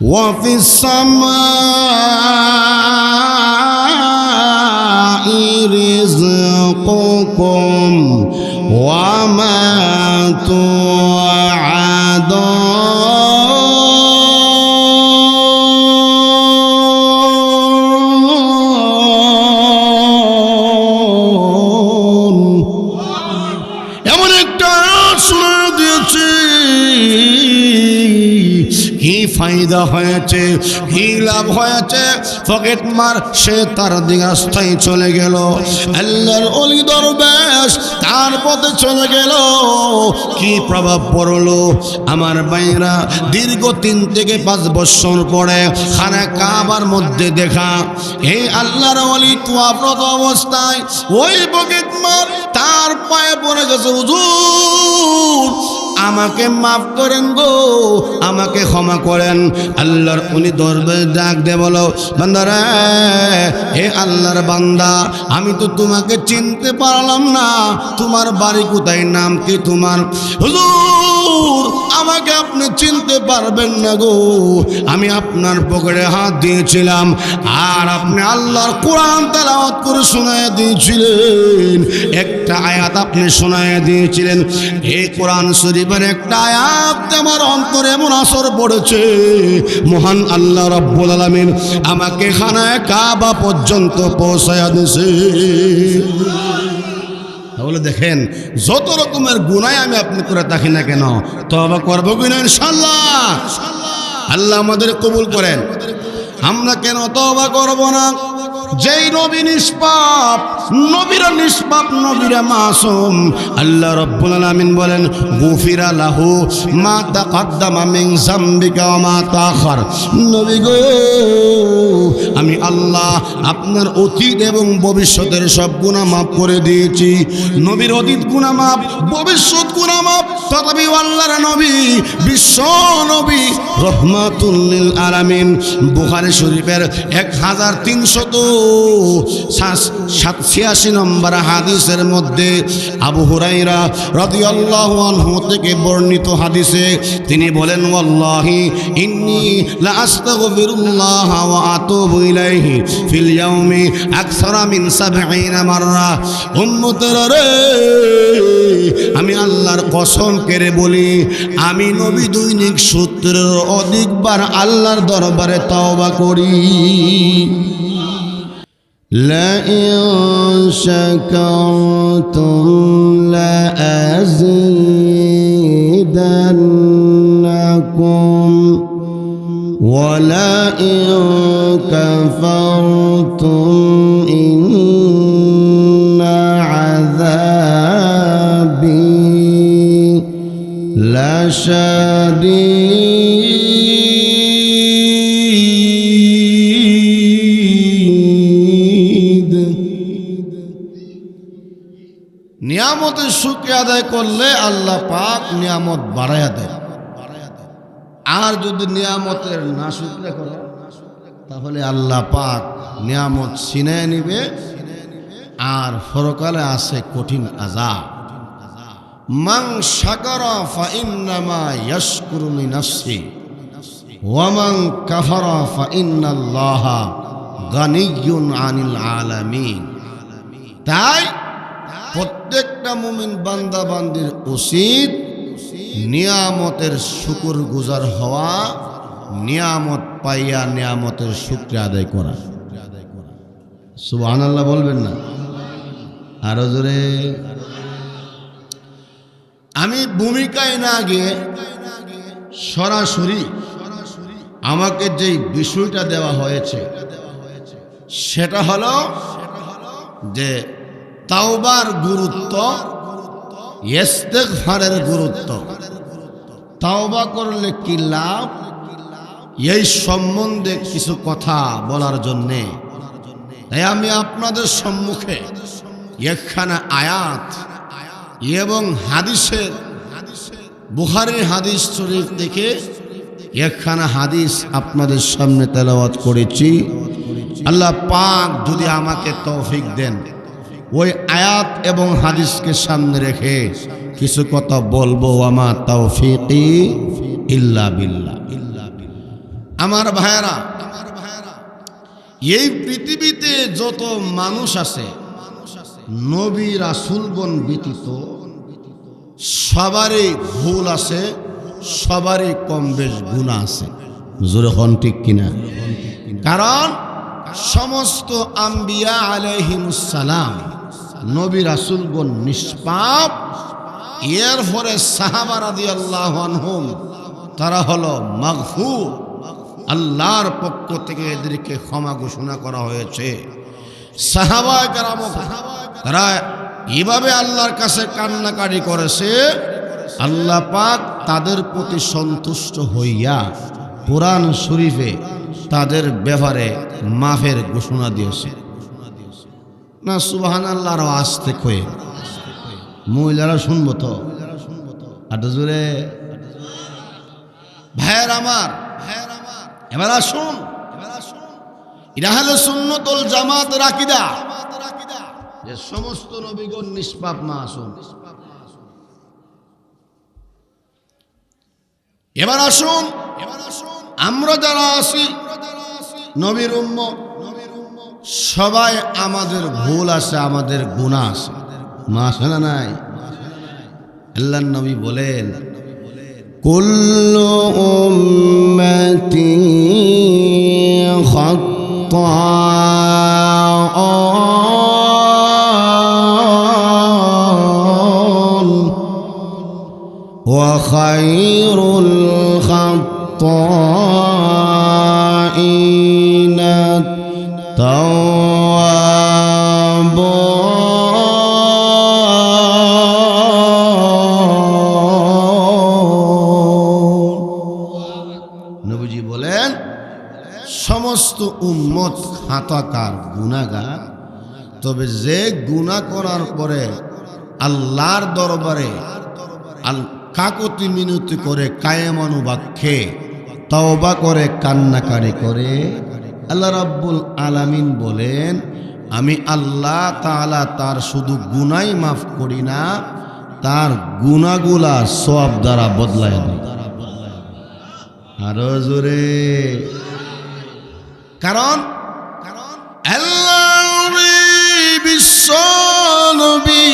وفي السماء رزقكم وما توعدون এমন একটা শোনা দিয়েছি কি ফায়দা হয়েছে, কি লাভ হয়েছে, পকেট মার সে তার দিগাস্থায় চলে গেল, আল্লাহর ওলি দরবেশ তার পথে চলে গেল। কি প্রভাব পড়লো আমার ভাইরা, দীর্ঘ 3 থেকে 5 বছর পরে খানা কাবার মধ্যে দেখা এই আল্লাহর ওলি তোয়াফরত অবস্থায় ওই পকেট মার তার পায়ে পড়ে গেছে, হুজুর আমাকে মাফ করেন গো, আমাকে ক্ষমা করেন। আল্লাহর উনি দরবারে ডাক দে বলো, বান্দারা হে আল্লাহর বান্দা, আমি তো তোমাকে চিনতে পারলাম না, তোমার বাড়ি কোথায়, নাম কি তোমার? হুজুর আমাকে আপনি চিনতে পারবেন না গো, আমি আপনার পকেটে হাত দিয়েছিলাম আর আপনি আল্লাহর কোরআন তেলাওয়াত করে শোনায় দিয়েছিলেন, একটা আয়াত আপনি শোনায় দিয়েছিলেন। এই কোরআন শরীফের একটা আয়াত আমার অন্তরে এমন আসর পড়েছে, মহান আল্লাহ রাব্বুল আলামিন আমাকে খানায় কাবা পর্যন্ত পৌঁছায়া দিয়েছে। তাহলে দেখেন যত রকমের গুনাহ আমি আপনি করে থাকি না কেন, তওবা করব কিনা ইনশাআল্লাহ। আল্লাহ আমাদের কবুল করেন। আমরা কেন তওবা করব না? যেই নবী নিষ্পাপ, নবীরা নিষ্পাপ, নবীরা মাসুম। আল্লাহ রাব্বুল আলামিন বলেন গুফিরা লাহু মা তাকাদ্দামা মিন যামবিকা ওয়া মা তাআখার। নবী গো আমি আল্লাহ আপনার অতীত এবং ভবিষ্যতের সব গুনাহ মাফ করে দিয়েছি। নবীর অতীত গুনাহ মাফ, ভবিষ্যৎ গুনাহ মাফ, তথাপি আল্লাহর নবী বিশ্ব নবী রহমাতুল লিল আলামিন। বুখারী শরীফের 1386 নম্বর হাদিসের মধ্যে আবু হুরায়রা রাদিয়াল্লাহু আনহু থেকে বর্ণিত হাদিসে তিনি বলেন ওয়াল্লাহি ইন্নী লা আস্তাগফিরুল্লাহ ওয়া আতুবু ইলাইহি ফিল ইয়াউমি আকসারা মিন 70 মাররা। উম্মতেরা রে, আমি আল্লাহর কসম করে বলি আমি নবী দৈনিক 70 অধিকবার আল্লাহর দরবারে তওবা করি। لئن شكرتم لأزيدنكم ولئن كفرتم إن عذابي لشديد। নিয়ামতের শুকরিয়া আদায় করলে আল্লাহ পাক নিয়ামত বাড়াইয়া দেয়, আর যদি নিয়ামতের না শুকরিয়া করে তাহলে আল্লাহ পাক নিয়ামত ছিনিয়ে নিবে, আর পরকালে আছে কঠিন আযাব। মান শাকারা ফা ইন্নামা ইয়াশকুরু লিনাফসি ওয়া মান কাফারা ফা ইন্নাল্লাহা গানিয়্যুন আনিল আলামিন। তাই প্রত্যেকটা মুমিন বান্দা বান্দির উচিত নিয়ামতের শুকর গুজার হওয়া, নিয়ামত পাইয়া নিয়ামতের শুকরিয়া আদায় করা। সুবহানাল্লাহ বলবেন না? আরো জোরে। আমি ভূমিকায় না গিয়ে সরাসরি আমাকে যেই বিষয়টা দেওয়া হয়েছে সেটা হলো যে তাওবার গুরুত্ব, ইস্তেগফারের গুরুত্ব, তাওবা করলে কি লাভ, এই সম্বন্ধে কিছু কথা বলার জন্যে তাই আমি আপনাদের সম্মুখে একখানা আয়াত এবং হাদিসের, বুখারীর হাদিস শরীফ থেকে একখানা হাদিস আপনাদের সামনে তেলাওয়াত করেছি। আল্লাহ পাক যদি আমাকে তৌফিক দেন ওই আয়াত এবং হাদিসকে সামনে রেখে কিছু কথা বলবো। ওয়ামা তাওফিকি ইল্লা বিল্লাহ। আমার ভাইয়েরা, এই পৃথিবীতে যত মানুষ আছে নবী রাসূলগণ ব্যতীত সবারই ভুল আছে, সবারই কম বেশ গুনাহ আছে। জোরে হন ঠিক কিনা? কারণ সমস্ত আম্বিয়া আলাইহিমুস সালাম নবী রাসূলগণ নিষ্পাপ। এরপরে সাহাবা রাদিয়াল্লাহু আনহুম তারা হলো মাগফুর, আল্লাহর পক্ষ থেকে এদেরকে ক্ষমা ঘোষণা করা হয়েছে। সাহাবায়ে কেরাম তারা এইভাবে আল্লাহর কাছে কান্নাকাটি করেছে, আল্লাহ পাক তাদের প্রতি সন্তুষ্ট হইয়া কোরআন শরীফে তাদের ব্যাপারে মাফের ঘোষণা দিয়েছে। না সুবহানাল্লাহ, আরো আস্তে কয়ে মহিলারা শুনবো তো আর জোরে। ভাইয়ের আমার, এবার আসুন, এটা হলো সুন্নাতুল জামাতের আকীদা যে সমস্ত নবীগণ নিষ্পাপ মাসুম। এবার আসুন, আমরা যারা আছি নবীর উম্মত, সবাই আমাদের ভুল আছে, আমাদের গুনাহ আছে। মাসে না নাই? আল্লাহর নবী বলেন, কুল্লু উম্মতি খাত্তাউন ওয়া খায়রুল খাত্তাইনা নবীজি বলেন সমস্ত উম্মত খাতাকার, গুনাহগার, তবে যে গুনাহ করার পরে আল্লাহর দরবারে কাকুতি মিনতি করে কায়েমানুবাক্যে তওবা করে কান্নাকারি করে, আল্লাহ রাব্বুল আলামিন বলেন আমি আল্লাহ তাআলা তার শুধু গুনাহই মাফ করি না, তার গুনাহগুলা সওয়াব দ্বারা বদলায় দেয়। আরো জোরে। কারণ আল্লাহর বিশ্ব নবী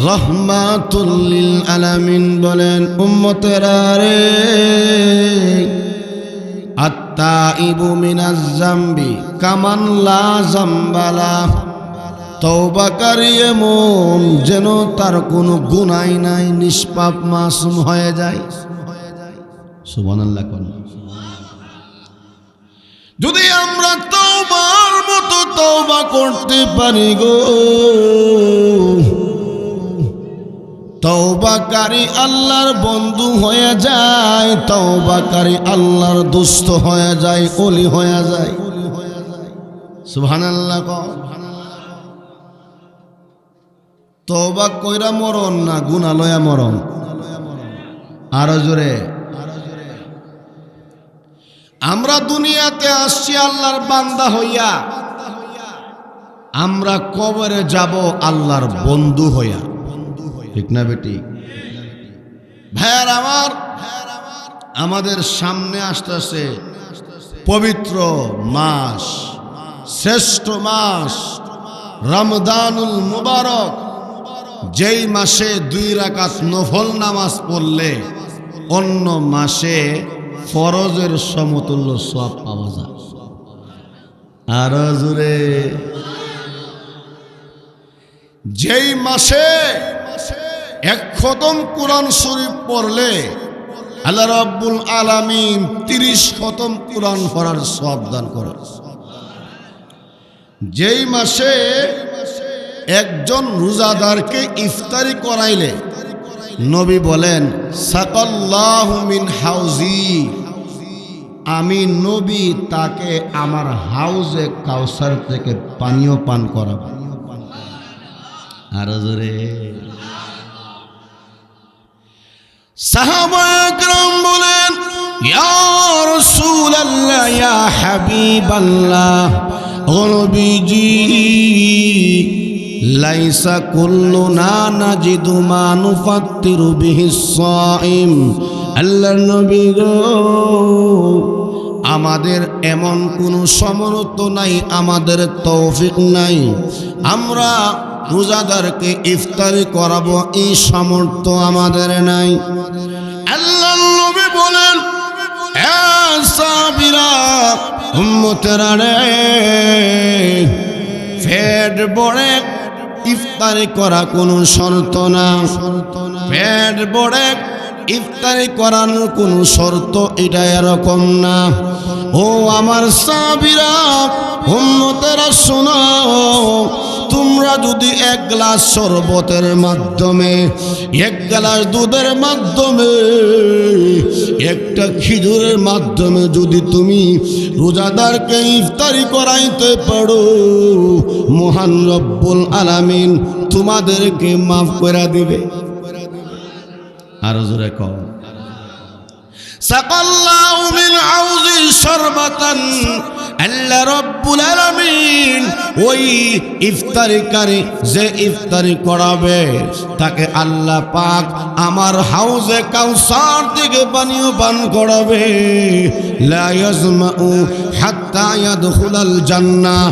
রাহমাতুল লিল আলামিন বলেন, উম্মতেরা রে, আত্তাইবু মিনাজ যামবি কামান লা যামবালা, তওবাকারী এমন যেন তার কোনো গুনাহ নাই, নিষ্পাপ মাসুম হয়ে যায়। সুবহানাল্লাহ। কোন যদি আমরা তওবার মতো তওবা করতে পারি গো, তওবাকারী আল্লাহর বন্ধু হয়ে যায়, তওবাকারী আল্লাহর দোস্ত হয়ে যায়, ওলি হয়ে যায়। সুবহানাল্লাহ। তওবা কইরা মরণ না গুনাহ লয়া মরণ। আরো জোরে। আমরা দুনিয়াতে আসছি আল্লাহর বান্দা হইয়া, আমরা কবরে যাব আল্লাহর বন্ধু হইয়া, ঠিক না বেটি? ভাইয়ার আমার, আমাদের সামনে আসতেছে পবিত্র মাস, শ্রেষ্ঠ মাস রমজানুল মুবারক, যেই মাসে 2 রাকাত নফল নামাজ পড়লে অন্য মাসে ফরজের সমতুল্য সওয়াব পাওয়া যায়। আরো জোরে। যেই মাসে 1 খতম কোরআন শরীফ পড়লে আল্লাহ রাব্বুল আলামিন 30 খতম কোরআন পড়ার সওয়াব দান করে। যেই মাসে একজন রোজাদারকে ইফতারি করাইলে নবী বলেন, সাকাল্লাহু মিন হাউজি, আমি নবী তাকে আমার হাউজে কাউসার থেকে পানীয় পান করাবো। আর জোরে। সাহাবায়ে কেরাম বলেন, ইয়া রাসূলুল্লাহ, ইয়া হাবিবাল্লাহ, ও নবীজি, লাইসা কুল্লুনা নাজিদু মা নুফাত্তিরু বিহিস সাইম। আল্লাহর নবী গো, আমাদের এমন কোনো সমর্থ নাই, আমাদের তৌফিক নাই আমরা রোজাদারকে ইফতারি করাবো, এই সামর্থ্য আমাদের নাই। আল্লাহর নবী বলেন, হে সাহাবীরা, উম্মতেরা রে, পেট ভরে ইফতারি করা কোনো শর্ত না, পেট ভরে ইফতারি করানোর কোনো শর্ত এটা এরকম না। ও আমার সাহাবীরা, উম্মতেরা শোনো, তোমরা যদি এক গ্লাস শরবতের মাধ্যমে, এক গ্লাস দুধের মাধ্যমে, একটা খেজুরের মাধ্যমে যদি তুমি রোজাদারকে ইফতারি করাইতে পারো, মহান রব্বুল আলামিন তোমাদেরকে মাফ করে দিবে। আর জোরে কও, সাকাল্লাহু মিন আউজি শরবাতান, আল্লাহ রব্বুল আলামিন ওই ইফতারিকারী যে ইফতারি করাবে তাকে আল্লাহ পাক আমার হাউজে কাউসার থেকে পানীয় পান করাবে। লা ইয়াজমাউ হাত্তা ইয়াদখুলাল জান্নাহ,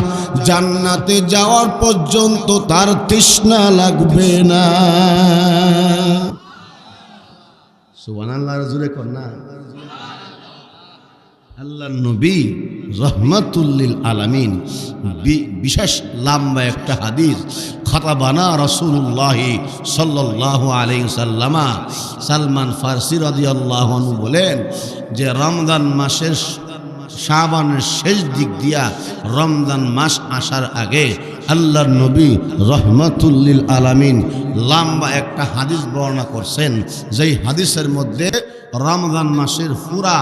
জান্নাতে যাওয়ার পর্যন্ত তার তৃষ্ণা লাগবে না। সুবহানাল্লাহ, জোরে কর না। আল্লাহর নবী রহমাতুল লিল আলামিন বিশেষ লম্বা একটা হাদিস, খাতাবানা রাসূলুল্লাহ সাল্লাল্লাহু আলাইহি সাল্লামা, সালমান ফারসি রাদিয়াল্লাহু আনহু বলেন যে রমজান মাসের শাবানের শেষ দিক দিয়া রমজান মাস আসার আগে আল্লাহর নবী রহমাতুল লিল আলামিন লম্বা একটা হাদিস বর্ণনা করছেন, যেই হাদিসের মধ্যে রমজান মাসের পুরা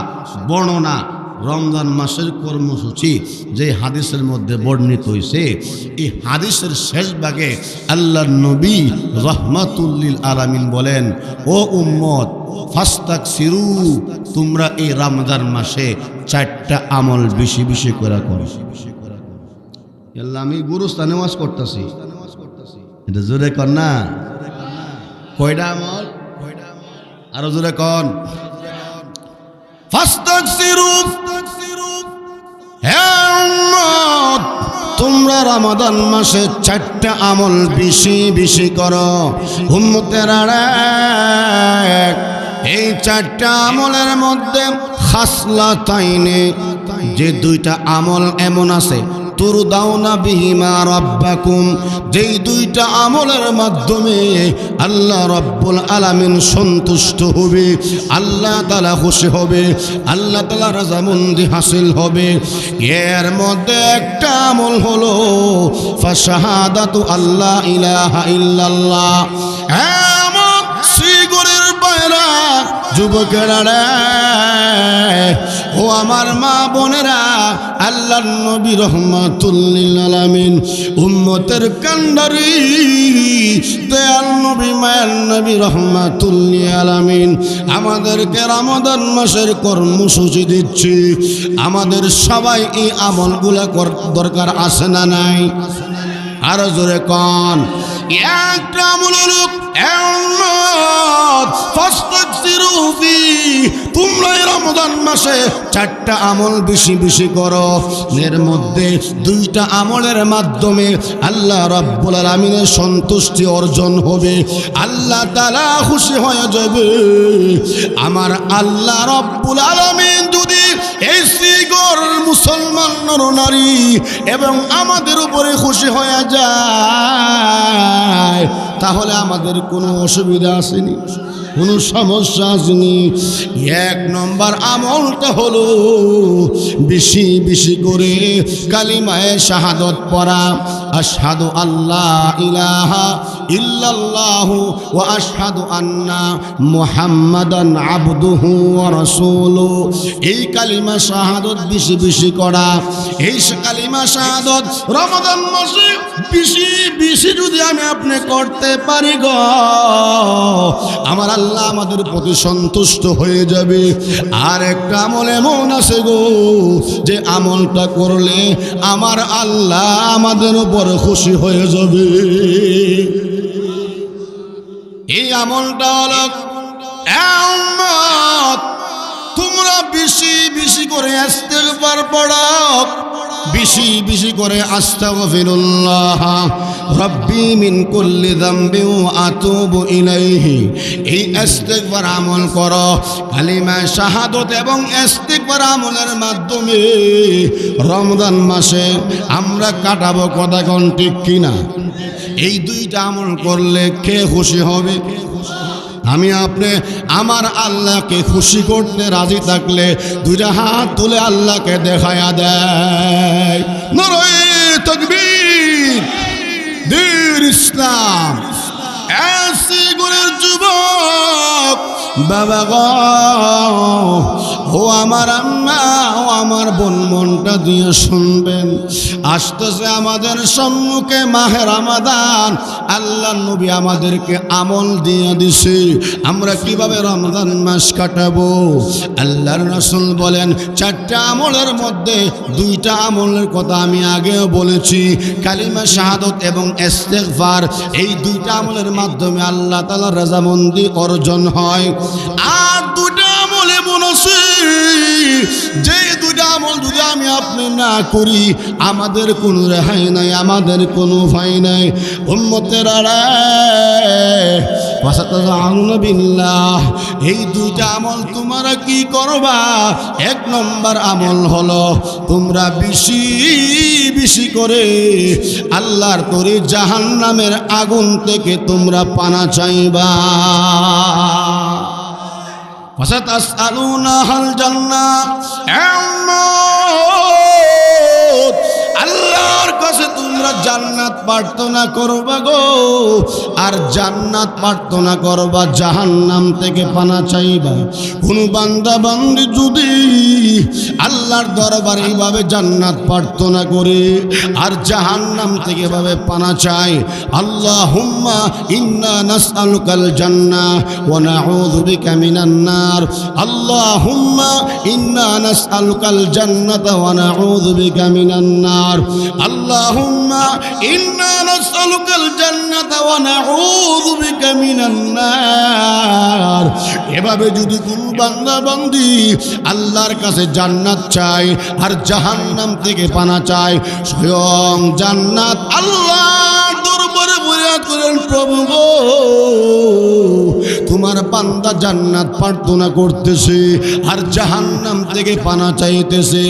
বর্ণনা, রমজান মাসের কর্মসূচি যে হাদিসের মধ্যে বর্ণিত হয়েছে, এই হাদিসের শেষ ভাগে আল্লাহর নবী রহমাতুল লিল আলামিন বলেন, ও উম্মত ফাস্তাকসিরু, তোমরা এই রমজান মাসে 4টা আমল বেশি বেশি করে করো। আল্লাহ, আমি গুরুস্থানে ওয়াজ করতেছি, এটা জোরে কর না। কয়টা আমল? আরো জোরে কন। ফাস্তাকসিরু, হে উম্মত, তোমরা রমাদান মাসে 4টা আমল বেশি বেশি করো। উম্মতেরা রে, এই 4টা আমলের মধ্যে খাসলাতাইনে, যে 2টা আমল এমন আছে, তুরদাউনা বিহিমা রাব্বাকুম, যেই 2টা আমলের মাধ্যমে আল্লাহ রাব্বুল আলামিন সন্তুষ্ট হবে, আল্লাহ তাআলা খুশি হবে, আল্লাহ তাআলা রাজামন্দি হাসিল হবে। এর মধ্যে একটা আমল হলো ফাশাহাদাতু আল্লাহ ইলাহা ইল্লাল্লাহ। এমন শ্রীগরের বাইরা, যুবকেরা রে, ও আমার মা বোনেরা, আল্লাহর নবী রহমাতুল লিল আলামিন উম্মতের কান্ডারি দয়াল নবী, মায়ার নবী রহমাতুল লিল আলামিন আমাদেরকে রমাদান মাসের কর্মসূচি দিচ্ছি। আমাদের সবাই এই আমলগুলা দরকার আছে না নাই? আরো জোরে কন। একটা আমল হলো তোমরা রমজান মাসে 4টা আমল বেশি বেশি করো। এর মধ্যে 2টা আমলের মাধ্যমে আল্লাহ রাব্বুল আলামিনের সন্তুষ্টি অর্জন হবে, আল্লাহ তাআলা খুশি হয়ে যাবে। আমার আল্লাহ রাব্বুল আলামিন যদি এই শ্রীগর মুসলমান নরনারী এবং আমাদের উপরে খুশি হয়ে যায়, তাহলে আমাদের কোনো অসুবিধা আসেনি, কোনো সমস্যা আসেনি। 1 নম্বর আমলটা হলো বেশি বেশি করে কালিমায়ে শাহাদাত পড়া। আশহাদু আল্লাহ ইলাহা ইল্লাল্লাহু ওয়া আশহাদু আন্না মুহাম্মাদান আবদুহু ওয়া রাসূলুহু। এই কালিমা শাহাদাত বেশি বেশি করা। এই কালিমা শাহাদাত রমাদান মাসে বেশি বেশি যদি আমি আপনি করতে পারি গো, আমার আল্লাহ আমাদের প্রতি সন্তুষ্ট হয়ে যাবে। আর একটা আমল এমন আছে গো, যে আমলটা করলে আমার আল্লাহ আমাদের উপর খুশি হয়ে যাবে। এই আমলটা হলো তোমরা বেশি বেশি করে ইস্তিগফার পড়ো, বেশি বেশি করে আস্তাগফিরুল্লাহ রাব্বি মিন কুল্লি যামবি ওয়া আতুবু ইলাইহি। এই ইস্তিগফার আমল করো, কালিমা শাহাদাত এবং ইস্তিগফার আমলের মাধ্যমে রমজান মাসে আমরা কাটাবো। কথা কোন ঠিক কিনা? এই দুইটা আমল করলে কে খুশি হবে? আমি আপনি আমার আল্লাহকে খুশি করতে রাজি থাকলে দুইটা হাত তুলে আল্লাহকে দেখায়া দেয়। নারে তাকবীর, দীন ইসলাম। এসি গুণের যুবক বাবা গো, ও আমার আম্মা, ও আমার বোন, মনটা দিয়ে শুনবেন। আসতেছে আমাদের সম্মুখে মাহে রমাদান। আল্লাহ নবী আমাদেরকে আমল দিয়ে দিছে, আমরা কিভাবে রমজান মাস কাটাবো। আল্লাহর রাসূল বলেন চারটা আমলের মধ্যে দুইটা আমলের কথা আমি আগেও বলেছি, কালিমা শাহাদাত এবং ইস্তিগফার। এই দুইটা আমলের মাধ্যমে আল্লাহ তাআলার রাজামন্দি অর্জন হয়। আর দুইটা আমল এমন আছে যে দুইটা আমল যদি আমি আপনি না করি আমাদের কোনো রেহাই নাই, আমাদের কোনো ভয় নাই। উম্মতেরা রে ফাসাতাযাউনা বিল্লাহ, এই দুইটা আমল তোমরা কি করবা? এক নম্বর আমল হলো তোমরা বেশি বেশি করে আল্লাহর তরি জাহান্নামের আগুন থেকে তোমরা পানা চাইবা। ফাসাতাসআলুনা হাল জান্নাহ, আল্লাহর কাছে তোমরা জান্নাত প্রার্থনা করবা গো, আর জান্নাত প্রার্থনা করবা, জাহান্নাম থেকে পানা চাইবা। কোন বান্দা বান্দি যদি আল্লাহর দরবারে এইভাবে জান্নাত প্রার্থনা করে আর জাহান্নাম থেকে এভাবে পানা চায়, আল্লাহুম্মা ইন্না নাসআলুকাল জান্নাহ ওয়া নাউযু বিকা মিনান নার, আল্লাহুম্মা ইন্না নাসআলুকাল জান্নাতা ওয়া নাউযু বিকা মিনান নার, আল্লাহুম্মা ইন্না নাসআলুকাল জান্নাতা ওয়া নাউযু বিকা মিনান নার। এভাবে যদি কোন বান্দা বান্দি আল্লাহর কাছে জান্নাত চায় আর জাহান্নাম থেকে পানা চায়, স্বয়ং জান্নাত আল্লাহর দরবারে ফরিয়াদ করেন, প্রভু গো তোমার বান্দা জান্নাত প্রার্থনা করতেছে আর জাহান্নাম থেকে পানা চাইতেছে।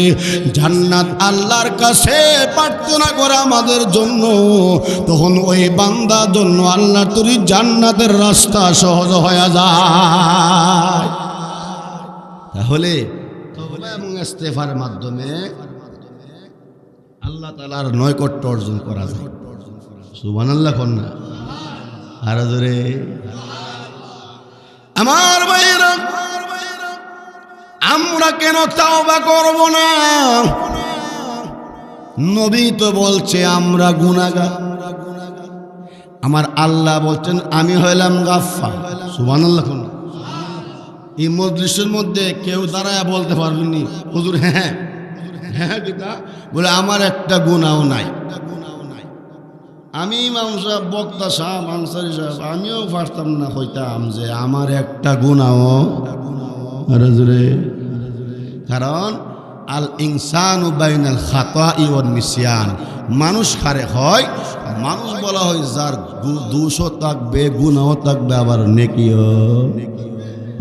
জান্নাত আল্লাহর কাছে প্রার্থনা করা আমাদের জন্য, তখন ওই বান্দার জন্য আল্লাহর তরি জান্নাতের রাস্তা সহজ হয়ে যায়। তাহলে তওবা এবং ইস্তিগফারের মাধ্যমে আল্লাহ তাআলার নৈকট্য অর্জন করা যায়। সুবহানাল্লাহ কন্যা আর জোরে। আমার ভাইরা, আমরা কেন তওবা করব না? নবী তো বলছে আমরা গুনাহগার, আমার আল্লাহ বলছেন আমি হইলাম গাফফার। সুবহানাল্লাহ কন্যা। এই মজলিসের মধ্যে কেউ দাঁড়ায় বলতে পারবেনি হুজুর হ্যাঁ হ্যাঁ কিতা বলে আমার একটা গুনাহও নাই। আমি ইমাম সাহেব, বক্তা সাহেব, আনসারী সাহেব, আমিও পারতাম না হইতাম যে আমার একটা গুনাহও। কারণ আল ইনসানু বাইনাল খাতাই ওয়ান নিসিয়ান, মানুষ খারে হয়, মানুষ বলা হয় যার দোষও থাকবে, গুনাহও থাকবে, আবার নেকিও।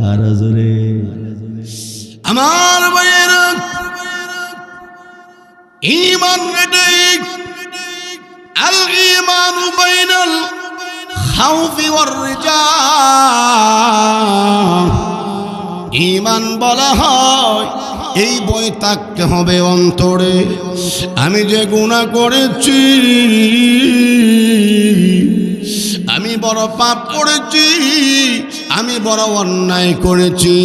আর জোরে আমার ভাইয়েরা, ঈমান এটাই, আল ঈমানু বাইনাল খাউফি ওয়ার রিজা। ঈমান বলা হয় এই বই থাকতে হবে অন্তরে। আমি যে গুনাহ করেছি, আমি বড় পাপ করেছি, আমি বড় অন্যায় করেছি,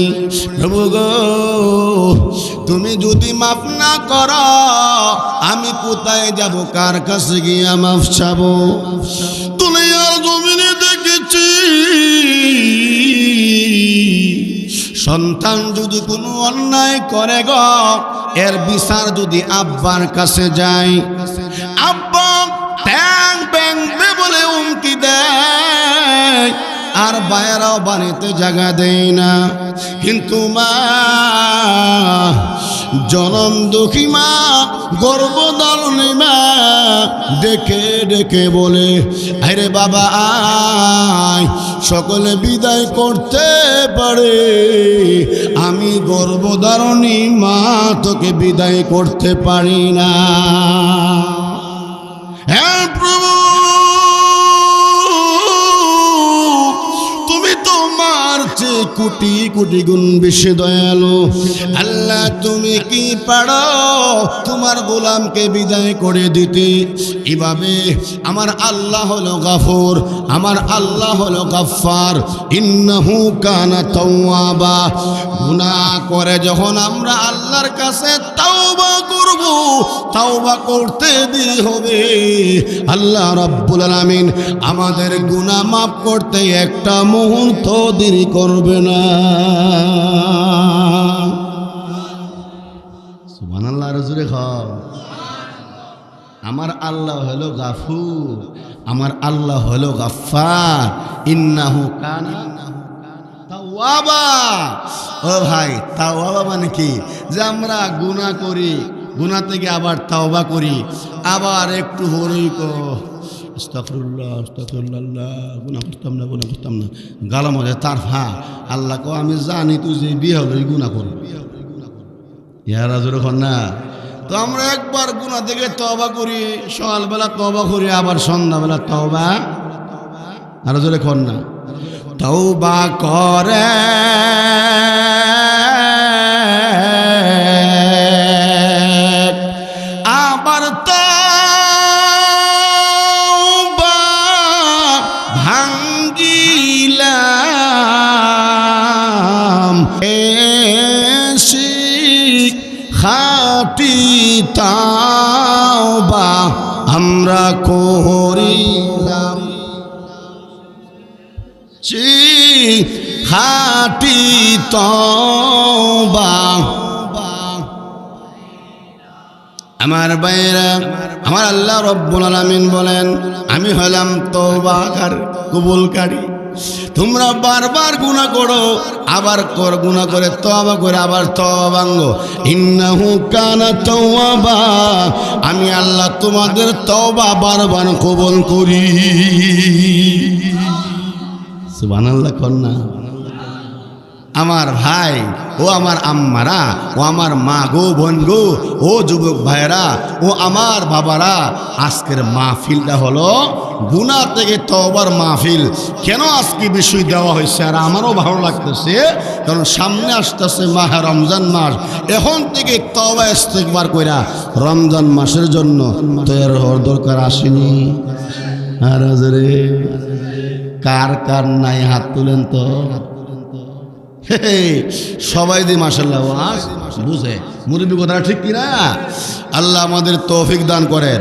প্রভু গো তুমি যদি মাফ না করো আমি কোথায় যাব, কার কাছে গিয়ে মাফ চাবো? দুনিয়ার জমিনে দেখেছি সন্তান যদি কোনো অন্যায় করে গো, এর বিচার যদি আব্বার কাছে যায়, আব্বা ট্যাং ব্যাং বলে হুমকি দেয়, আর বায়েরাও বাড়িতে জায়গা দেয় না। কিন্তু মা, জনম দুঃখী মা, গর্ভধারণী মা ডেকে ডেকে বলে, আরে বাবা আয়, সকলে বিদায় করতে পারে, আমি গর্ভধারণী মা তোকে বিদায় করতে পারি না। হ্যাঁ প্রভু, তুমি তোমার চেয়ে কোটি কোটি গুণ বেশি দয়ালু। আল্লাহ, তুমি কি পারো তোমার গোলামকে বিদায় করে দিতে? এভাবে আমার আল্লাহ হলো গাফুর, আমার আল্লাহ হলো গাফফার। ইন্নাহু কানা তাওয়াবা। গুনাহ করে যখন আমরা আল্লাহর কাছে তাওবা করব, তাওবা করতে দেরি হবে, আল্লাহ রাব্বুল আলামিন আমাদের গুনাহ মাফ করতে একটা মুহূর্ত দেরি করবে না। সুবহানাল্লাহ। রাজুরে খাও। আমার আল্লাহ হলো গাফুর, আমার আল্লাহ হলো গাফফার। ইন্নাহু কানা তাওয়াবা। ও ভাই, তাওয়াবা মানে কি? যে আমরা গুনাহ করি, গুনাহ থেকে আবার তাওবা করি, আবার একটু হরেই কো আস্তাগফিরুল্লাহ আস্তাগফিরুল্লাহ, গুনাহ করতাম না, গুনাহ করতাম না, গালা মজা তার। হ্যাঁ, আল্লাহ কো আমি জানি তুই যে বিয়ে হলো গুনাহ করবি। ইয়ারা যখন না, তো আমরা একবার গুনাহ থেকে তওবা করি, সকালবেলা তওবা করি, আবার সন্ধ্যাবেলা তওবা। আর জোরে খন না, তওবা করে আবার তওবা ভাঙ্গিলাম, খাঁটি তাওবা আমরা করিলাম, খাঁটি তওবা। আমার ভাইরা, আমার আল্লাহ রব্বুল আলামিন বলেন, আমি হলাম তওবার কবুলকারী। তোমরা বারবার গুনাহ করো, আবার গুনাহ করে তওবা করে আবার তওবা ভাঙ্গো। ইন্নাহু কানা তাওয়াবা। আমি আল্লাহ তোমাদের তওবা বারবার কবুল করি। সুবহানাল্লাহ কন্যা। আমার ভাই ও আমার আম্মারা ও আমার মা গো, বোন গো, ও যুবক ভাইরা ও আমার বাবারা, আজকের মাহফিলটা হলো গুনাহ থেকে তওবার মাহফিল। কেন আজকে বিষয় দেওয়া হয়েছে আর আমারও ভালো লাগতেছে, কারণ সামনে আসতেছে মাহে রমজান মাস। এখন থেকে তওবা ইস্তেগফার কইরা রমজান মাসের জন্য তৈরি হওয়ার দরকার আসেনি? আর রে, কার কার নাই হাত তুলেন তো। সবাই দি মাশাআল্লাহ ওয়াজ বুঝে, মুরব্বি কথাটা ঠিক কিনা? আল্লাহ আমাদের তৌফিক দান করেন।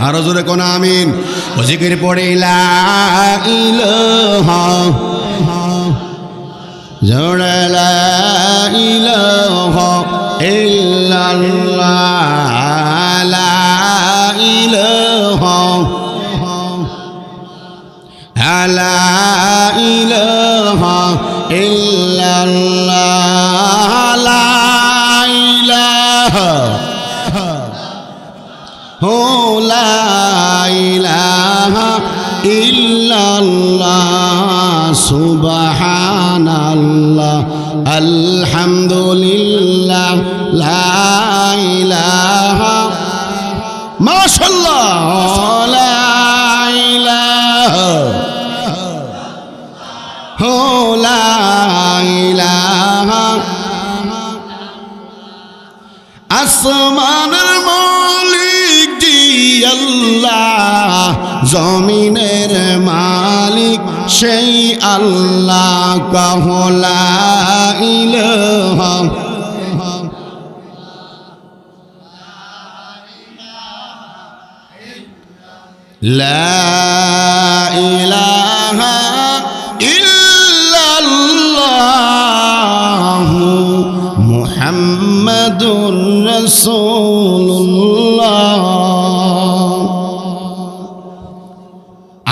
আরো জোরে কোন আমিন। জিকির পড়ে লা ইলাহা জোরে লা ইলাহা ইল্লাল্লাহ, লা ইলাহা লা ইলাহা ইল্লাল্লাহ, লা ইলাহা লা ইলাহা ইল্লাল্লাহ, সুবহানাল্লাহ আলহামদুলিল্লাহ, লা ইলাহা মাশাআল্লাহ, লা ইলাহা লা ইলাহা। আসমানের মালিক জি আল্লাহ, জমিনের মালিক সেই আল্লাহ, কাহো লা ইলাহা লা ইলাহা ইল্লাল্লাহু মুহাম্মাদুর রাসূলুল্লাহ।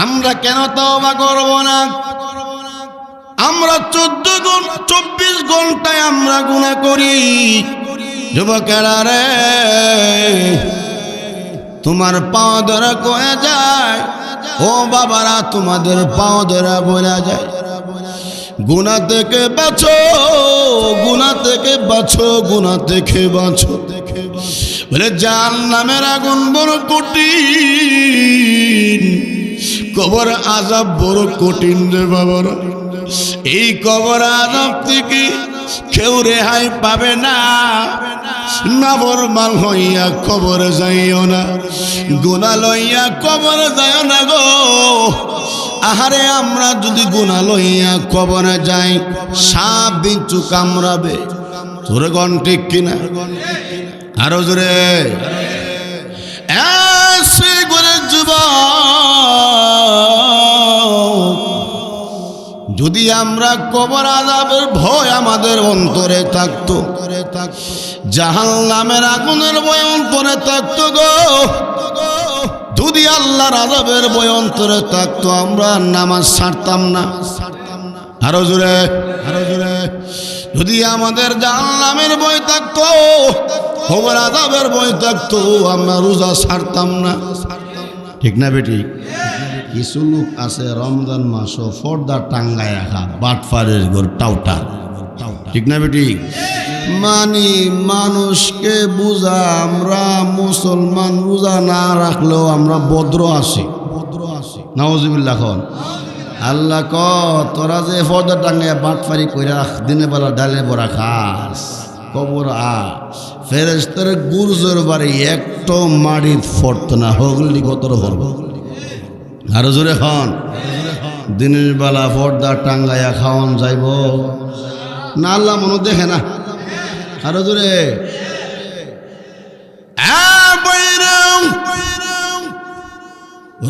আমরা কেন তওবা করব না? আমরা 24 ঘন্টায় আমরা গুনাহ করি। যুবকেরা রে, তোমার পাও ধরা কয়ে যায়, ও বাবারা তোমাদের পাও ধরা বলা যায়, গুনাহ থেকে বাঁচো, গুনাহ থেকে বাঁচো, গুনাহ থেকে বাঁচো। বলে জাহান্নামের আগুন বড় কঠিন, কবর আযাব বড় কঠিন রে বাবারা। এই কবর আযাব থেকে কেউ রেহাই পাবে না। নাফরমান হইয়া কবরে যাইও না, গুনাহ লইয়া কবরে যাইও না গো। আহারে আমরা যদি গুনাহ লইয়া কবরে যাই, সাপ বিচ্ছু কামড়াবে। তোরে গন ঠিক কিনা? আরো জোরে। এসে করে যুবক, যদি আমরা কবর আযাবের ভয় আমাদের অন্তরে থাকতো, জাহান্নামের আগুনের ভয় অন্তরে থাকতো গো, যদি আল্লাহর আযাবের ভয় অন্তরে থাকতো, আমরা নামাজ ছাড়তাম না। আরো জোরে, আরো জোরে। যদি আমাদের জাহান্নামের ভয় থাকতো, কবর আযাবের ভয় থাকতো, আমরা রোজা ছাড়তাম না। ঠিক না বেটি? কিছু লোক আছে রমজান মাসও পর্দা টাঙ্গায় রাখা, বাটফারের ঘর টাউটা। ঠিক না বেটি? মানি মানুষকে বুঝা, আমরা মুসলমান রোজা না রাখলেও আমরা ভদ্র আছি। নাউজুবিল্লাহ। আল্লাহ ক তোরা যে পর্দা টাঙ্গায় বাটফারি কইরা দিনে বেলা ডালে বড়া খাস, কবর ফেরেশতার গুরজোর বাড়ি একটো মাড়িত ফরত না, হগলি কতর হরব। আরো জোরে হন। দিনের বেলা পর্দা টাঙ্গাইয়া খাওয়ান যাইব না? আল্লাহ মনে দেখে না? আরো জোরে।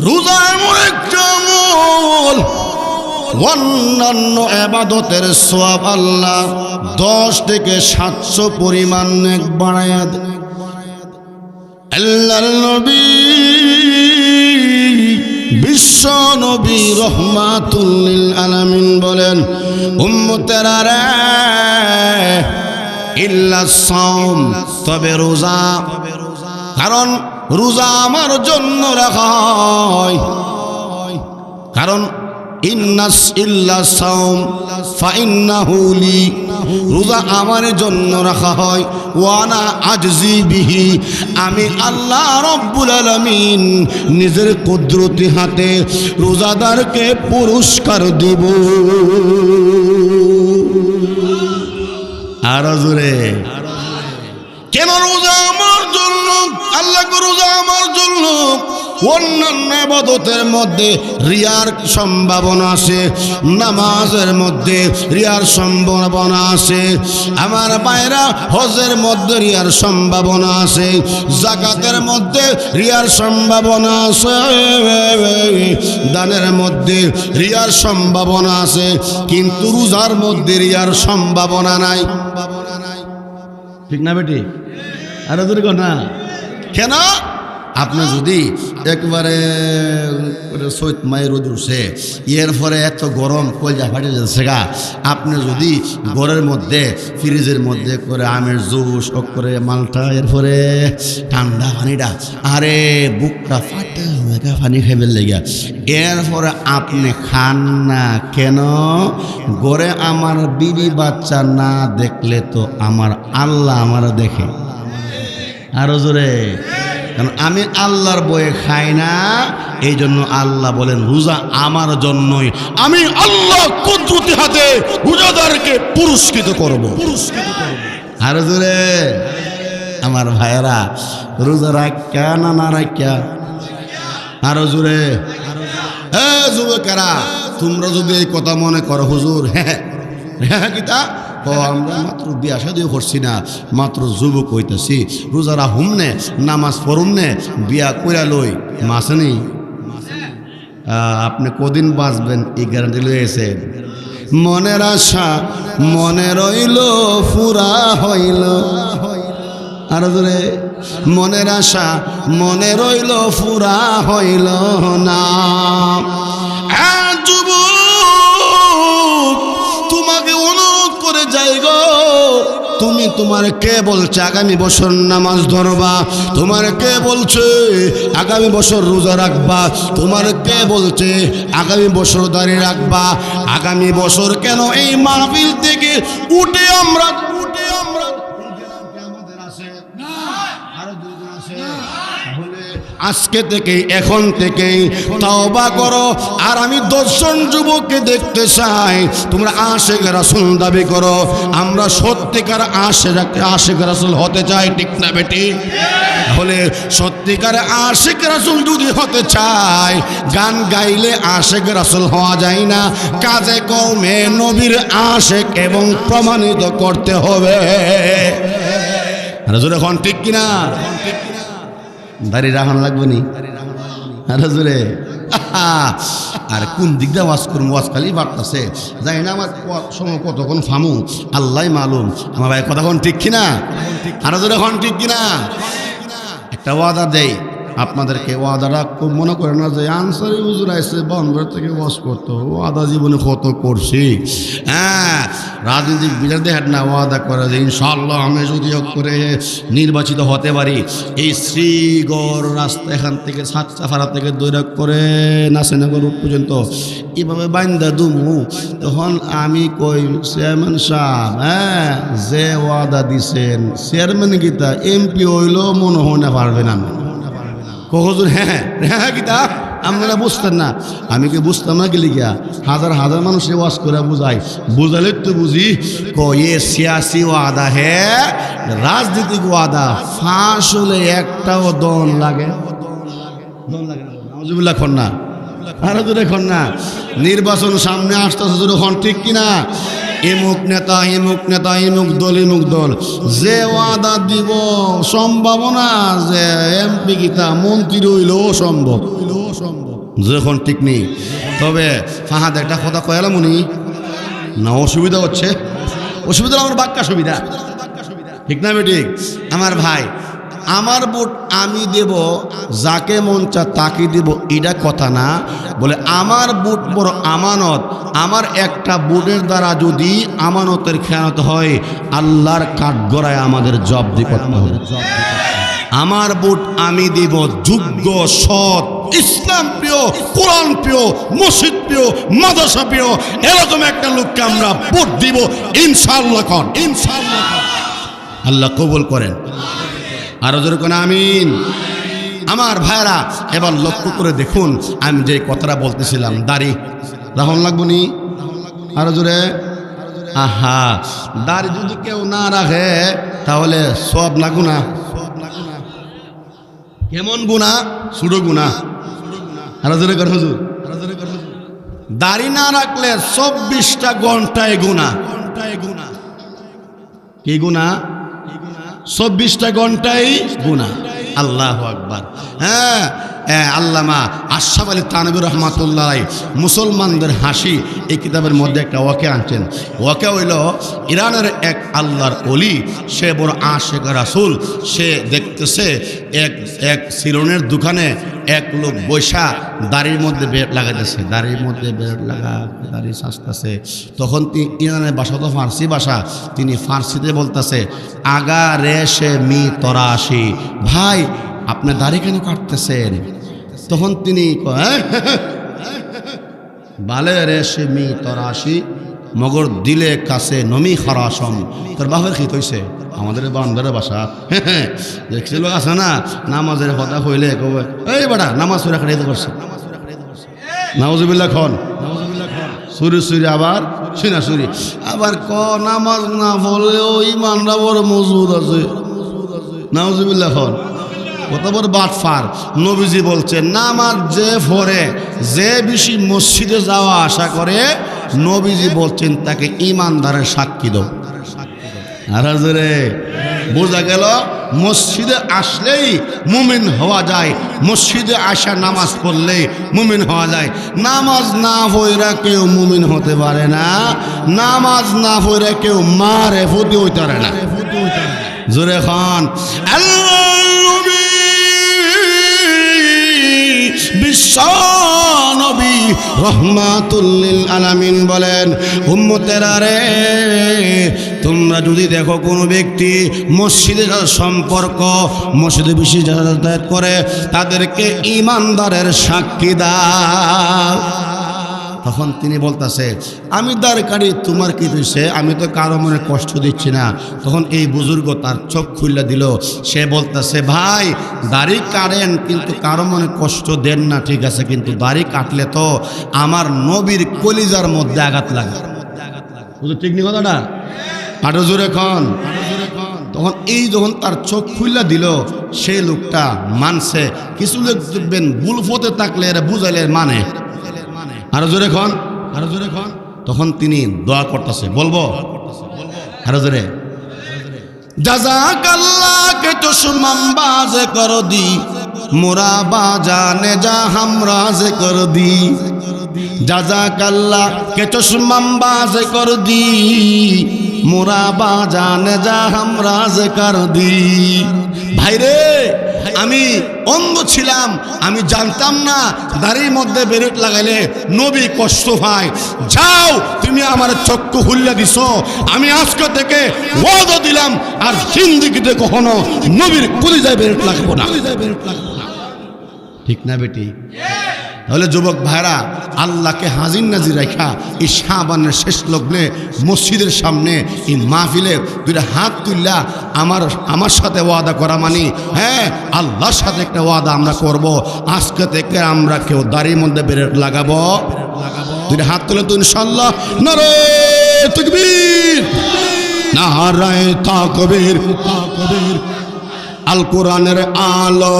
রোজা এমন একটা আমল, অন্যান্য ইবাদতের সওয়াব আল্লাহ 10 থেকে 700 পরিমাণ বাড়ায়া দেন। আল্লাহর নবী, বিশ্ব নবী রহমাতুল লিল আলামিন বলেন, উম্মতেরা রে, ইল্লা সাওম, তবে রোজা, কারণ রোজা আমার জন্য রাখা হয়। কারণ ইন্নাস ইল্লা সাওম ফাইন্নাহু লি, রোজা আমার জন্য রাখা হয়। ওয়ানা আজজি বিহি, আমি আল্লাহ রব্বুল আলামিন নিজের কুদরতি হাতে রোজাদারকে পুরস্কার দেব। আর জোরে। কেন রোজা আমার জন্য? আল্লাহ রোজা আমার জন্য। অন্যান্য ইবাদতের মধ্যে রিয়ার সম্ভাবনা আছে, নামাজের মধ্যে রিয়ার সম্ভাবনা আছে, আমার ভাইরা হজের মধ্যে রিয়ার সম্ভাবনা আছে, যাকাতের মধ্যে রিয়ার সম্ভাবনা আছে, দানের মধ্যে রিয়ার সম্ভাবনা আছে, কিন্তু রোজার মধ্যে রিয়ার সম্ভাবনা নাই। ঠিক না বেটি? আরে দূর না কেন? আপনি যদি একবারে সৈত মায়ের রোদ উঠছে, এর পরে এত গরম কলজা ফাটে যাচ্ছে গা, আপনি যদি ঘরের মধ্যে ফ্রিজের মধ্যে করে আমের জুস করে মালটা, এরপরে ঠান্ডা পানিটা, আরে বুকটা ফাটে পানি খাইবেন লেগে, এরপরে আপনি খান না কেন? ঘরে আমার বিবি বাচ্চা না দেখলে তো আমার আল্লাহ আমার দেখে। আরো জোরে। কারণ আমি আল্লাহর বয়ে খাই না, এই জন্য আল্লাহ বলেন রোজা আমার জন্যই, আমি আল্লাহ কুদরতি হাতে রোজাদারকে পুরস্কৃত করব। আর জোরে আমার ভাইয়েরা, রোজা রাখা না না রাখা? আরো জোরে। হ্যাঁ যুবকেরা, তোমরা যদি এই কথা মনে করো হুজুর, হ্যাঁ হ্যাঁ কিতা আমরা মাত্র বিয়া শাদিও করছি না, মাত্র যুবক হইতেছি, রোজারা হুমনে নামাজ পড়ুমনে বিয়া কইরা লই মাসে নেই, আপনি কদিন বাঁচবেন এই গ্যারান্টি লইয়েছেন? মনের আশা মনে রইল পুরা হইল। আর ধরে মনের আশা মনে রইল পুরা হইল না। যুবক বলে যাই গো, তুমি তোমার কে বলছে আগামী বছর নামাজ ধরবা? তোমার কে বলছে আগামী বছর রোজা রাখবা? তোমার কে বলছে আগামী বছর দাঁড়িয়ে রাখবা? আগামী বছর কেন এই মাহফিল থেকে উঠে আমরা আমাদের আছে না, আরো দুজন আছে। আজকে থেকে এখন থেকেই তওবা করো। আর আমি 10 জন যুবককে দেখতে চাই, তোমরা আশিক রাসূল দাবি করো। আমরা সত্যিকার আশিক রাসূল হতে চাই, ঠিক না বেটি? তাহলে সত্যিকার আশিক রাসূল যদি হতে চাই, গান গাইলে আশিক রাসূল হওয়া যায় না, কাজে কর্মে নবীর আশিক এবং প্রমাণিত করতে হবে। রাসূল এখন ঠিক কিনা? দাড়ি রাখান লাগবে নি জোরে। আর কোন দিক দিয়ে ওয়াজ করবো, ওয়াজ খালি বাড়তেছে, জানি না আমার সময় কতক্ষণ ফামু, আল্লাহ মালুম। আমার ভাই কথা ঠিক কিনা? আর জোরে এখন ঠিক কিনা? একটা ওয়াদা দেই আপনাদেরকে, ওয়াদাটা খুব মনে করে না যে আনসারি হুজুর আইসে বন্ধর থেকে ওয়াজ করতো, ওয়াদা জীবনে কত করছি। হ্যাঁ, রাজনৈতিক বিচার দেখেন না, ওয়াদা করে যে ইনশাআল্লাহ আমি যদি করে নির্বাচিত হতে পারি, এই শ্রীগড় রাস্তা এখান থেকে সাতচাফারা থেকে দৈরাক করে নাসেনগর পর্যন্ত এভাবে বাইন্দা দুমু। তখন আমি কই, চেয়ারম্যান সাহেব, হ্যাঁ যে ওয়াদা দিছেন চেয়ারম্যান গীতা এমপি হইলেও মনে হয় না পারবেন। আমি কখন হ্যাঁ হ্যাঁ গীতা আপনারা বুঝতেন না, আমি কি বুঝতাম না গেলি গিয়া? হাজার হাজার মানুষের ওয়াজ করে বুঝাই, বুঝালে তো বুঝি এ সিয়াসি ওয়াদা হে, রাজনীতিক ওয়াদা ফাঁস হলে একটাও দন লাগে। নাউজুবিল্লাহ খন না, আরো দূরে খন না। নির্বাচন সামনে আসতেছে যখন, ঠিক কিনা? এমুক নেতা এমুক নেতা এমুক দল যে ওয়াদা দিব, সম্ভাবনা যে এমপি গীতা মন্ত্রী হইলেও সম্ভব যখন ঠিক নেই। তবে ফাহাদ একটা কথা কয়ালাম উনি না, অসুবিধা হচ্ছে, অসুবিধা আমার বাক্কা সুবিধা, ঠিক না বেঠিক? আমার ভাই, আমার ভোট আমি দেব, যাকে মন চা তাকে দেব, এটা কথা না। বলে আমার ভোট বড় আমানত, আমার একটা ভোটের দ্বারা যদি আমানতের খেয়ানত হয়, আল্লাহর কাঠগড়ায় আমাদের জবাবদি করতে হবে। আমার ভোট আমি দেব যোগ্য, সৎ, ইসলাম প্রিয়, কোরআন প্রিয়, মসজিদ প্রিয়, মাদ্রাসা প্রিয়, এরকম একটা লোককে আমরা ভোট দিব ইনশাআল্লাহ। ইনশাআল্লাহ আল্লাহ কবুল করেন। আরো জোরে কোন আমিন। আমার ভাইরা, এবার লক্ষ্য করে দেখুন, আমি যে কথাটা বলতেছিলাম, দাড়ি রাখুন লাগবো নি? আরো জোরে। আহা, দাড়ি যদি কেউ না রাখে তাহলে সব না গুণা। কেমন গুণা? ছোট গুণা। আরো জোরে কর হুজুর। দাড়ি না রাখলে 24টা ঘন্টায় গুণা। কি গুণা? 24টা ঘন্টায় গুনাহ। আল্লাহু আকবার। হ্যাঁ, আল্লামা আশরাফ আলী থানভী রহমাতুল্লাহ আলাইহি মুসলমানদের হাসি এই কিতাবের মধ্যে একটা ওয়াকিয়া আনছেন। ওয়াকিয়া হইল, ইরানের এক আল্লাহর ওলি, সে বড় আশিক রাসূল। সে দেখতেছে এক সিরনের দোকানে এক লোক বৈশা দাড়ির মধ্যে বেড লাগাইতেছে, দাড়ির মধ্যে বেড লাগা, দাড়ি সাজতেছে। তখন ইরানের ভাষা তো ফার্সি ভাষা, তিনি ফার্সিতে বলতেছে, আগা রেশে মি তরাশি, ভাই আপনি দাড়ি কেন কাটতেছেন? তখন তিনি বালে রেশে মি তরাশি মগর দিলে কাছে নমি খরাসম। তোর বাপের খিত হইছে আমাদের বান্দারের বাসা। দেখছি লোক আছে না, নামাজের কথা কইলে কবে এই বেটা নামাজ সুরা খাইতে করছে, নাউজুবিল্লাহ খন সুরি সুরি, আবার সুনা সুরি, আবার নামাজ না পড়লেও ইমানরা বড় মজবুত আছে। নাউজুবিল্লাহ খন কত বড় বাটফার। নবীজি বলছেন, নামাজ যে পড়ে, যে বেশি মসজিদে যাওয়া আশা করে, নবীজি বলছেন তাকে ইমানদারের সাক্ষী দাও। আর জোরে বোঝা গেল, মসজিদে আসলেই মুমিন হওয়া যায়, মসজিদে আসা নামাজ পড়লেই মুমিন হওয়া যায়। নামাজ না পড়া কেউ মুমিন হতে পারে না, নামাজ না পড়া কেউ মারে ফুটি হইতে পারে না। জোরে খান বিশ্ব নবী রহমাতুল লিল আলামিন বলেন, উম্মতেরা রে, তোমরা যদি দেখো কোনো ব্যক্তি মসজিদের সম্পর্ক, মসজিদে বেশি যাতায়াত করে, তাদেরকে ঈমানদারের সাক্ষী দাও। তখন তিনি বলতেছে, আমি দাঁড়কারি, তোমার কি হয়েছে? আমি তো কারো মনে কষ্ট দিচ্ছি না। তখন এই বুজুর্গ তার চোখ খুলে দিল। সে বলতেছে, ভাই দাড়ি কাটেন কিন্তু কারো মনে কষ্ট দেন না, ঠিক আছে, কিন্তু দাড়ি কাটলে তো আমার নবীর কলিজার মধ্যে আঘাত লাগে। ঠিক নি কথাটা? আরো জোরে খন। তখন এই যখন তার চোখ খুলে দিল, সেই লোকটা মানছে। কিছু লোক দেখবেন ভুল পথে থাকলে এরা বুঝাইলে মানে। আরো জোরে খন, আরো জোরে খন। তখন তিনি দোয়া করতেছে, বলবো আরো জোরে, জাযাকাল্লাহ কে চশমাম বাজ কর দি, মোরা বাজানে যা হামরাজ কর দি, জাযাকাল্লাহ কে চশমাম বাজ কর দি, মোরা বাজানে যা হামরাজ কর দি। ভাইরে, আমি অন্ধ ছিলাম, আমি জানতাম না দাড়ির মধ্যে বেরেট লাগাইলে নবী কষ্ট পায়। যাও, তুমি আমার চক্ষু খুলে দিছো, আমি আজকে থেকে ওয়াদা দিলাম আর জিন্দেগিতে কখনো নবীর কলিজায় বেরেট লাগবো না। ঠিক না বেটি? তাহলে যুবক ভাইরা, আল্লাহকে হাজির নাজির রাখা এই শাবানের শেষ লগ্নে মসজিদের সামনে এই মাহফিলে দুইটা হাত তুললা আমার সাথে ওয়াদা করা মানি, হ্যাঁ আল্লাহর সাথে একটা ওয়াদা আমরা করব, আজকে থেকে আমরা কেউ দাড়ির মধ্যে বেরেট লাগাবো। দুইটা হাত তুলে তো ইনশাআল্লাহ নারে তাকবীর, নারায়ে তাকবীর। আল কোরআনের আলো,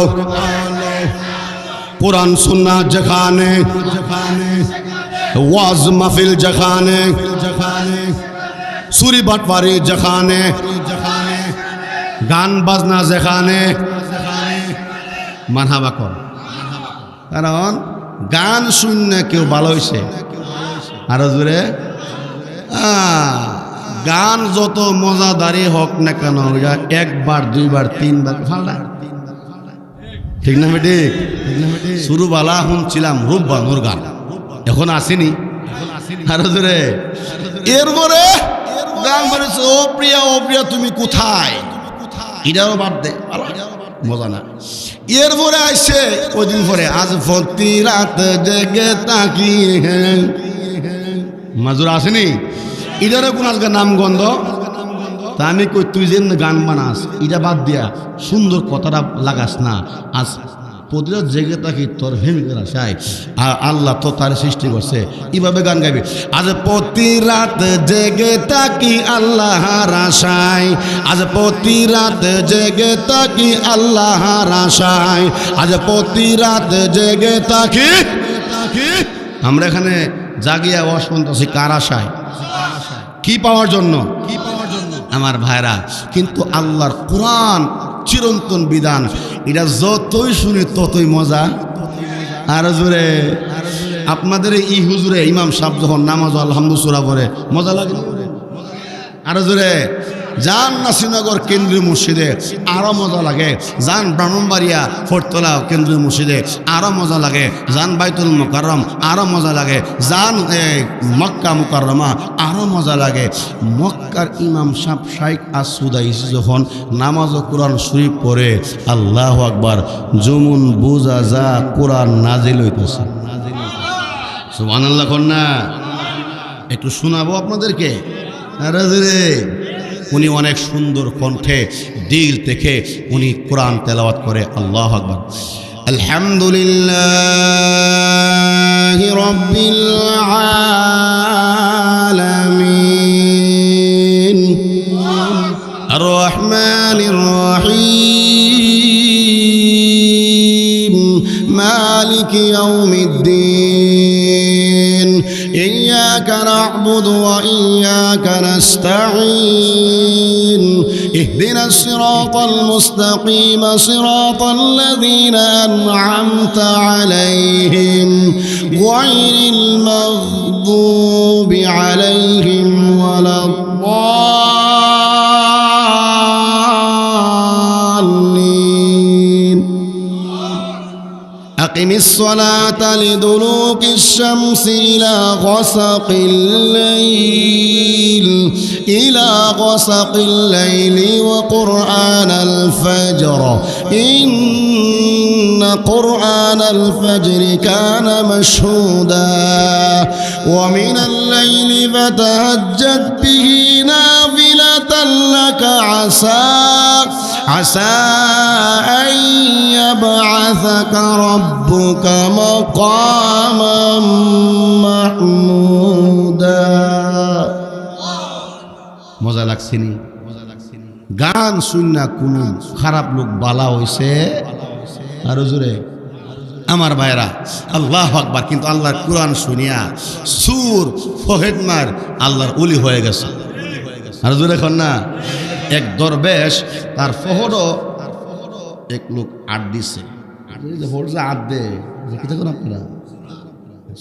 কোরআন সুন্না যেখানে, ওয়াজ মাহফিল যেখানে, সুরি বাটপারি যেখানে, গান বাজনা যেখানে, মারহাবা কর। কারণ গান শুনলে কেউ ভালো হয়েছে। আরো জোরে, গান যত মজাদারি হোক না কেন, একবার দুইবার তিনবার ফালটা, ঠিক না বেটি? শুরুবালা শুনছিলাম রূপবানুর গান, এখন আসেনি। আরো জোরে, এরপরে গান বলেছে, ও প্রিয়া ও প্রিয়া তুমি কোথায়, এটাও বাদ দে, মজা না। এরপরে আসছে ওই দিন পরে, আজ প্রতি রাত জেগে তাকি, মাজুর আসেনি, এটারও কোন আজকে নাম গন্ধ। তা আমি কই, তুই যে গান বানাস এটা বাদ দিয়া সুন্দর কথাটা লাগাস না, আজ প্রতিটা জেগে থাকি তোর ভেমিকার আশায়, আর আল্লাহ তো তার সৃষ্টি করছে, এইভাবে গান গাইবি। আজ প্রতি রাত জেগে থাকি আল্লাহর আশায়, আজ প্রতি রাত জেগে থাকি আল্লাহর আশায়, আজ প্রতি রাত জেগে থাকি। আমরা এখানে জাগিয়া ওয়াজ শুনতেছি কার আশায়? কি পাওয়ার জন্য? আমার ভাইরা, কিন্তু আল্লাহর কোরআন চিরন্তন বিধান, এটা যতই শুনি ততই মজা। আর জোরে, আপনাদের এই হুজুরে ইমাম সাহেব যখন নামাজ আলহামদুলিল্লাহ পড়ে মজা লাগে। আরো জোরে, যান নাসিরনগর কেন্দ্রীয় মসজিদে আরো মজা লাগে, যান ব্রাহ্মণবাড়িয়া ফোরতলা কেন্দ্রীয় মসজিদে আরো মজা লাগে, যান বাইতুল মুকাররম আরো মজা লাগে, যান মক্কা মুকাররমা আরো মজা লাগে। মক্কার ইমাম সাহেব শাইখ আসুদাইস যখন নামাজ ও কোরআন শরীফ পড়ে, আল্লাহু আকবার, জমুন বুঝা যা কোরআন নাজিল হইতেছে। সুবহানাল্লাহ কন্যা, একটু শোনাবো আপনাদেরকে। উনি অনেক সুন্দর কণ্ঠে দিল থেকে উনি কোরআন তেলাওয়াত করে। আল্লাহু আকবার। আলহামদুলিল্লাহি রাব্বিল আলামিন আর রহমানির রহিম মালিকি ইয়াউমিদ্দিন إياك نعبد وإياك نستعين اهدنا الصراط المستقيم صراط الذين أنعمت عليهم غير المغضوب عليهم ولا الضالين আকিমিস সালাতা লিদুলুকিশ শামসি ইলা গাসাকিল লাইলি ওয়া কুরআনাল ফাজর ইন্না কুরআনাল ফাজরি কানা মাশহুদা ওয়া মিনাল লাইলি ফাতাহাজ্জাদ বিহি নাফিলাতান লাকা আসা আন ইয়াবআসাকা রাব্বুকা মাকামান মাহমুদা। মজা লাগছেনি? গান শুননা কোন খারাপ লোক বালা হইছে আর জোরে আমার ভাইরা আল্লাহু আকবার। কিন্তু আল্লাহর কোরআন শুনিয়া সুর ফহেদমার আল্লাহর ওলি হয়ে গেছে। আর জোরে এখন না এক দরবেশ তার ফহরও এক লোক আট দিছে, আট দে আপনারা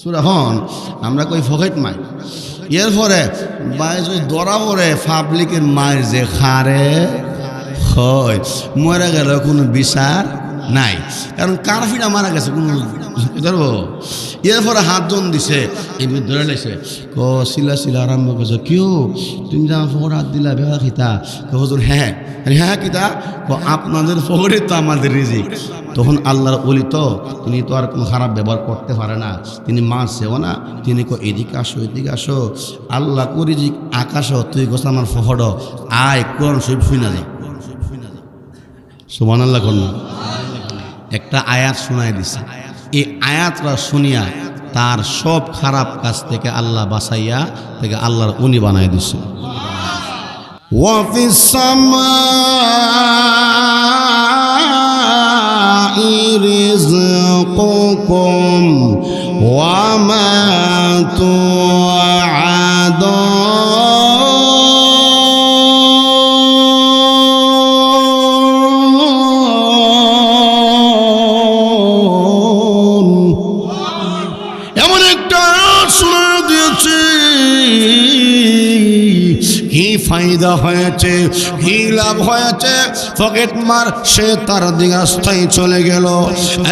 সুরা হন আমরা কই ফকেট মাই। এরপরে দরা পরে পাবলিকের মায়ের যে খারে হয় মরে গেল কোনো বিচার নাই, কারণ কারফিটা মারা গেছে কোনো ধরবো। এরপরে হাতজন দিছে এমনি ধরে লেছে শিলা শিলা আরম্ভ করছো কেউ তুমি যে আমার ফকর হাত দিলা বেহা খিতা হুজুর হ্যাঁ হ্যাঁ কিতা আপনাদের ফকরে তো আমাদের রিজিক। তখন আল্লাহর ওলি তো তিনি তো আর কোনো খারাপ ব্যবহার করতে পারে না, তিনি মারছেও না, তিনি এদিকে আসো এদিকে আসো আল্লাহ করি রিজিক আকাশ তুই গোস আমার ফকর আয় কোরআন শরীফ শুনা যায় সুবহানাল্লাহ কন্যা। একটা আয়াত শোনায় দিছে, এই আয়াতটা শুনিয়া তার সব খারাপ কাজ থেকে আল্লাহ বাঁচাইয়া থেকে আল্লাহর উনি বানাই দিছে। ওয়াফিস সামাই রিজকুকুম ওয়া মা তুআদুন ফায়দা হয়েছে, কি লাভ হয়েছে? পকেট মার সে তার দিকে স্থায়ী চলে গেল।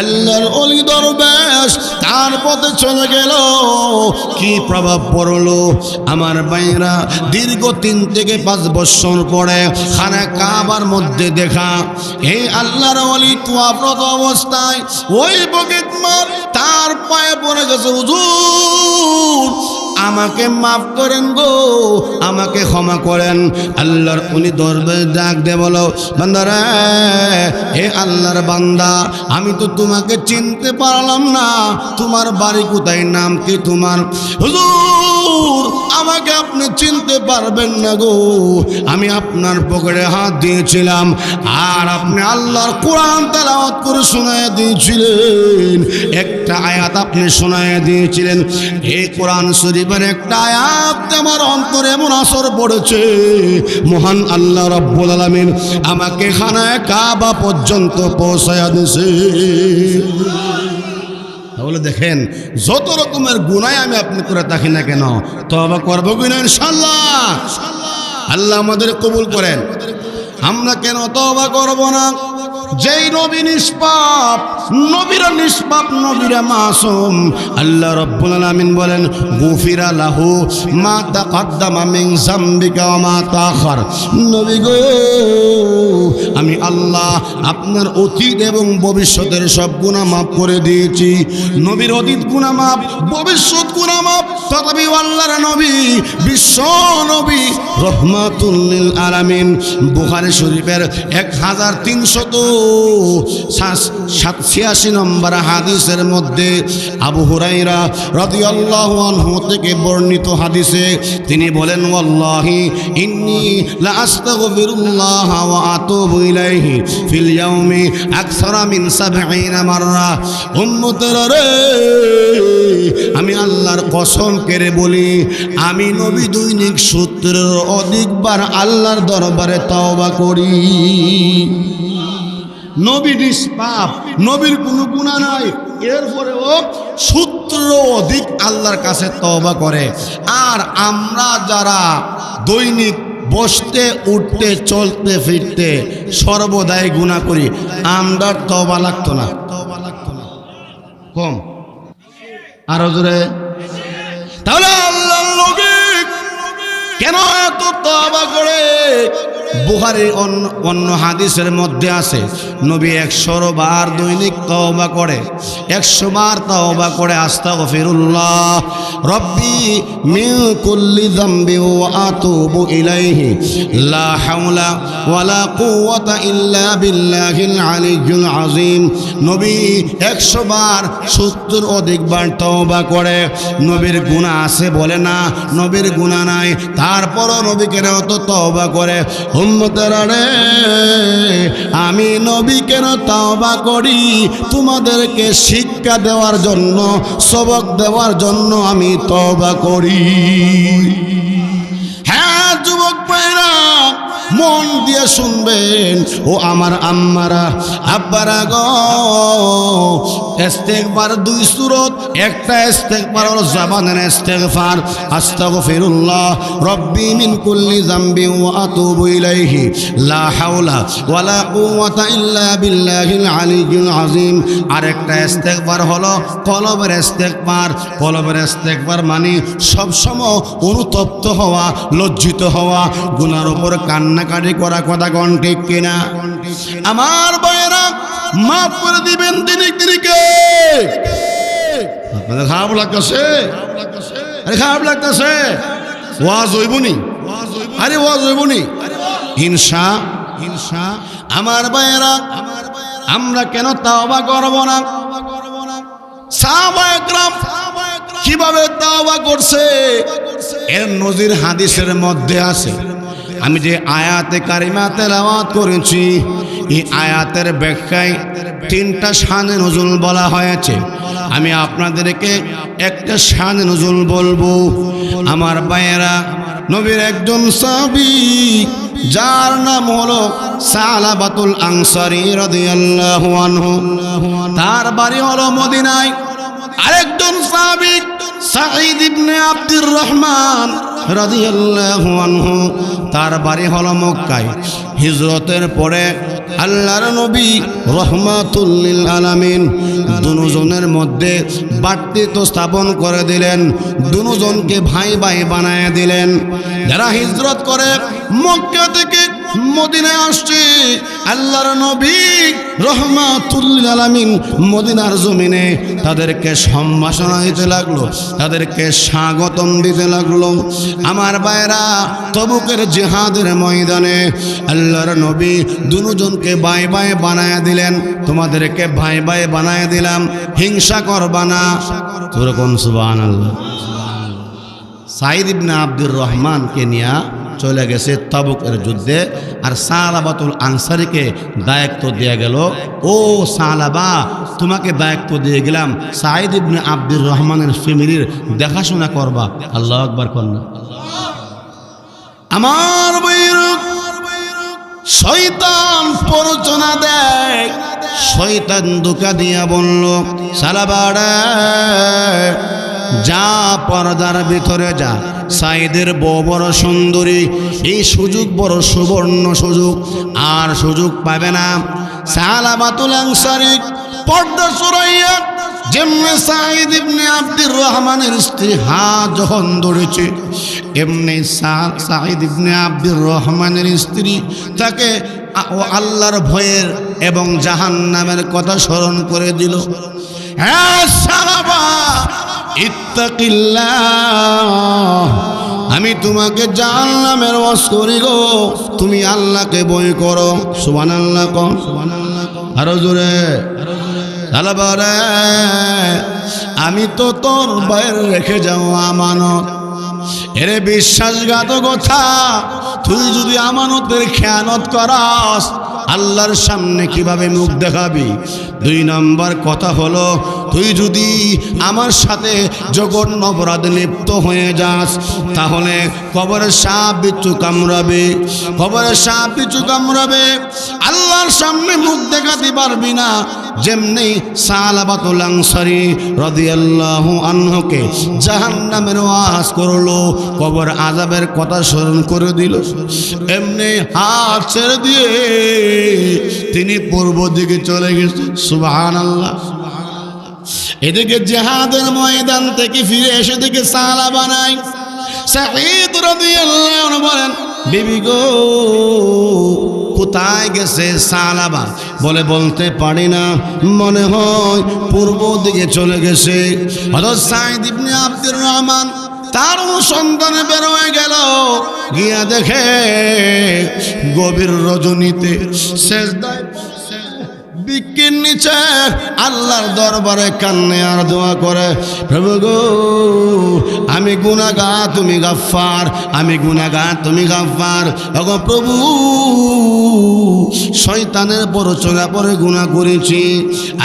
আল্লাহর ওলি দরবেশ তার পথে চলে গেল। কি প্রভাব পড়লো আমার ভাইরা? দীর্ঘ 3 থেকে 5 বছর পরে খানা কাবার মধ্যে দেখা এই আল্লাহর ওলি তোয়াফরত অবস্থায় ওই পকেট মার তার পায়ে পড়ে গেছে, হুজুর আমাকে মাফ করেন গো, আমাকে ক্ষমা করেন। আল্লাহর উনি দরবেশ ডাক দে বলো বান্দারা, হে আল্লাহর বান্দা আমি তো তোমাকে চিনতে পারলাম না, তোমার বাড়ি কোথায়, নাম কি তোমার? হুজুর আমাকে আপনি চিনতে পারবেন না গো, আমি আপনার পকেটে হাত দিয়েছিলাম আর আপনি আল্লাহর কোরআন তেলাওয়াত করে শোনায় দিয়েছিলেন, একটা আয়াত আপনি শোনায় দিয়েছিলেন। এই কোরআন শরীফের একটা আয়াত আমার অন্তরে এমন আসর পড়েছে, মহান আল্লাহ রাব্বুল আলামিন আমাকে খানায় কাবা পর্যন্ত পৌঁছায়া দিয়েছে। তাহলে দেখেন যত রকমের গুনাহ আমি আপনি করে থাকি না কেন, তওবা করব কিনা ইনশাআল্লাহ? আল্লাহ আমাদের কবুল করেন। আমরা কেন তওবা করব না? যেই নবী নিষ্পাপ, নবীরা নিষ্পাপ, নবীরা মাসুম। আল্লাহ রাব্বুল আলামিন বলেন গুফিরা লাহু মা তাকাদ্দামা মিন যামবিকা ওয়া মা তাআখার। নবী গো আমি আল্লাহ আপনার অতীত এবং ভবিষ্যতের সব গুনাহ মাফ করে দিয়েছি। নবীর অতীত গুনাহ মাফ, ভবিষ্যৎ গুনাহ মাফ। তথাপি আল্লাহর নবী বিশ্ব নবী রহমাতুল লিল আলামিন বুখারী শরীফের 1386 নম্বর হাদিসের মধ্যে আবু হুরায়রা রাদিয়াল্লাহু আনহু থেকে বর্ণিত হাদিসে তিনি বলেন ওয়াল্লাহি ইন্নী লা আস্তাগফিরুল্লাহ ওয়া আতুবু ইলাইহি ফিল ইয়াউমি আকসারা মিন 70 মাররা। উম্মতেরা রে আমি আল্লাহর কসম করে বলি আমি নবী দৈনিক 70 অধিকবার আল্লাহর দরবারে তওবা করি। নবী নিষ্পাপ, নবীর কোনো গুনাহ নাই, এরপরেও 70 অধিক আল্লাহর কাছে তওবা করে। আর আমরা যারা দৈনিক বসতে উঠতে চলতে ফিরতে সর্বদাই গুনাহ করি, আমরা তওবা লাগতো না? কম আরো জোরে। তাহলে আল্লাহর নবী কেন এত তওবা করে? বুখারীর অন্য হাদিসের মধ্যে আছে নবী 100 বার দৈনিক তওবা করে, 100 বার তওবা করে আস্তাগফিরুল্লাহ রব্বি মিন কুল্লি যামবি ওয়া আতুবু ইলাইহি লা হাওলা ওয়ালা কুওয়াতা ইল্লা বিল্লাহিল আলিয়্যুল আযীম। নবী 100 বার 70 অধিক বার তওবা করে। নবীর গুনাহ আছে বলে না, নবীর গুনাহ নাই, তারপরও নবী কেন এত তওবা করে? উম্মতেরা রে, আমি নবী কেন তওবা করি? তোমাদেরকে শিক্ষা দেওয়ার জন্য, সবক দেওয়ার জন্য আমি তওবা করি। হ্যাঁ যুবক ভাইরা, মন দিয়ে শুনবেন ও আমার আম্মারা আব্বারা গো, ইস্তেগফার 2 সূরত। একটা ইস্তেগফার হলো জবানের ইস্তেগফার, আস্তাগফিরুল্লাহ রব্বি মিন কুল্লি যামবি ওয়া আতুবু ইলাইহি লা হাওলা ওয়ালা কুওয়াতা ইল্লা বিল্লাহিল আলিয়্যুল আযীম। আরেকটা ইস্তেগফার হলো কলবের ইস্তেগফার। কলবের ইস্তেগফার মানে সবসময় অনুতপ্ত হওয়া, লজ্জিত হওয়া, গুনার উপর কান্নাকাটি করা। কথা কোন ঠিক কিনা? আমার ভাইয়েরা, মাফ করে দিবেন তিনি কে? আপনাদের খারাপ লাগতেছে? আরে খারাপ লাগতেছে? ওয়াজ হইবনি? আরে ওয়াজ হইবনি হিংসা। আমার ভাইয়েরা, আমরা কেন তাওবা করব না? সাহাবায়ে কেরাম কিভাবে তাওবা করছে এর নজির হাদিসের মধ্যে আছে। আমি যে আয়াতে কারিমা তেলাওয়াত করেছি, এই আয়াতের ব্যাখ্যায় 3টা শানে নজুল বলা হয়েছে। আমি আপনাদেরকে একটা শানে নজুল বলবো। আমার ভাইয়েরা, নবীর একজন সাহাবী যার নাম হলো সালাবাতুল আনসারী রাদিয়াল্লাহু আনহু, তার বাড়ি হলো মদিনায়। আরেকজন সাহাবী সাঈদ ইবনে আব্দুর রহমান রাদিয়াল্লাহু আনহু, তার বাড়ি হলো মক্কায়। হিজরতের পরে আল্লাহর নবী রহমাতুল লিল আলামিন দুজনের মধ্যে ভ্রাতৃত্ব স্থাপন করে দিলেন, দুজনকে ভাই ভাই বানায় দিলেন। যারা হিজরত করে মক্কা থেকে মদিনায় আসছে, আল্লাহর নবী রহমাতুল লিল আলামিন মদিনার জমিনে তাদেরকে সম্ভাষণা দিতে লাগলো, তাদেরকে স্বাগতম দিতে লাগলো। আমার ভাইরা, তবুকের জিহাদের ময়দানে আল্লাহর নবী দুজনকে ভাই ভাই বানায় দিলেন। তোমাদেরকে ভাই ভাই বানায় দিলাম, হিংসা করবা না। তোরকম সুবহানাল্লাহ। সাঈদ ইবনে আব্দুর রহমানকে নিয়ে চলে গেছে তাবুকের যুদ্ধে, আর সালাবাতুল আনসারীকে দায়িত্ব দেয়া গেল, ও সালাবা, তোমাকে দায়িত্ব দিয়ে গেলাম সাঈদ ইবনে আব্দুর রহমানের ফ্যামিলির দেখাশোনা করবা। আল্লাহু আকবার কন্যা। আমার বৈরু শয়তান প্ররোচনা দেয়, শয়তান ধোঁকা দিয়া বলল, সালাবাড়া যা পর্দার ভিতরে যা, সাঈদের বউ বড় সুন্দরী, এই সুযোগ বড় সুবর্ণ সুযোগ, আর সুযোগ পাবে না। সালাবাতুল আনসারী পর্দা সরাইয়া যেমনি সাঈদ ইবনে আব্দুর রহমানের স্ত্রী হাত যখন ধরেছে, এমনি সাঈদ ইবনে আব্দুর রহমানের স্ত্রী তাকে আল্লাহর ভয়ের এবং জাহান্নামের কথা স্মরণ করে দিল। হ্যাঁ সালাবা, ইত্তাকিল্লাহ, আমি তোমাকে জাহান্নামের ওয়াজ করি গো, তুমি আল্লাহকে ভয় করো। সুবহানাল্লাহ কোন, আরো জোরে। সালাবারে, আমি তো তোর বাইরে রেখে যাও আমানত। এরে বিশ্বাসঘাতকতা, তুই যদি আমানতের খেয়ানত করাস, আল্লাহর সামনে কিভাবে মুখ দেখাবি? 2 নম্বর কথা হলো, তুই যদি আমার সাথে জঘন্য অপরাধে লিপ্ত হয়ে যাস, তাহলে কবরের সাপ বিচ্ছু কামড়াবে, কবরের সাপ বিচ্ছু কামড়াবে, আল্লাহর সামনে মুখ দেখাতে পারবি না। যেমনি সালাবাতুল আনসারী রাদিয়াল্লাহু আনহুকে জাহান্নামের ওয়াজ করলো, কবর আযাবের কথা স্মরণ করে দিল, এমনি হাত ছেড়ে দিয়ে তিনি পূর্ব দিকে চলে গেছে। সুবহানাল্লাহ। এদিকে জিহাদের ময়দান থেকে ফিরে এসে দিকে সালা বানাই। সাঈদ রাদিয়াল্লাহু আনহু বলেন, বিবি গো কোথায় গেছে সালাবা? বলে বলতে পারি না, মনে হয় পূর্ব দিকে চলে গেছে। হযরত সাঈদ ইবনে আব্দুর রহমান তার অনুসন্ধানে বের হয়ে গেল, গিয়া দেখে গভীর রজনীতে সেজদায় বৃক্ষের নিচে আল্লাহর দরবারে কান্নে আর দোয়া করে, প্রভু গো আমি গুনাহগার তুমি গাফফার, আমি গুনাহগার তুমি গাফফার। ওগো প্রভু শয়তানের প্ররোচনা পরে গুনাহ করেছি,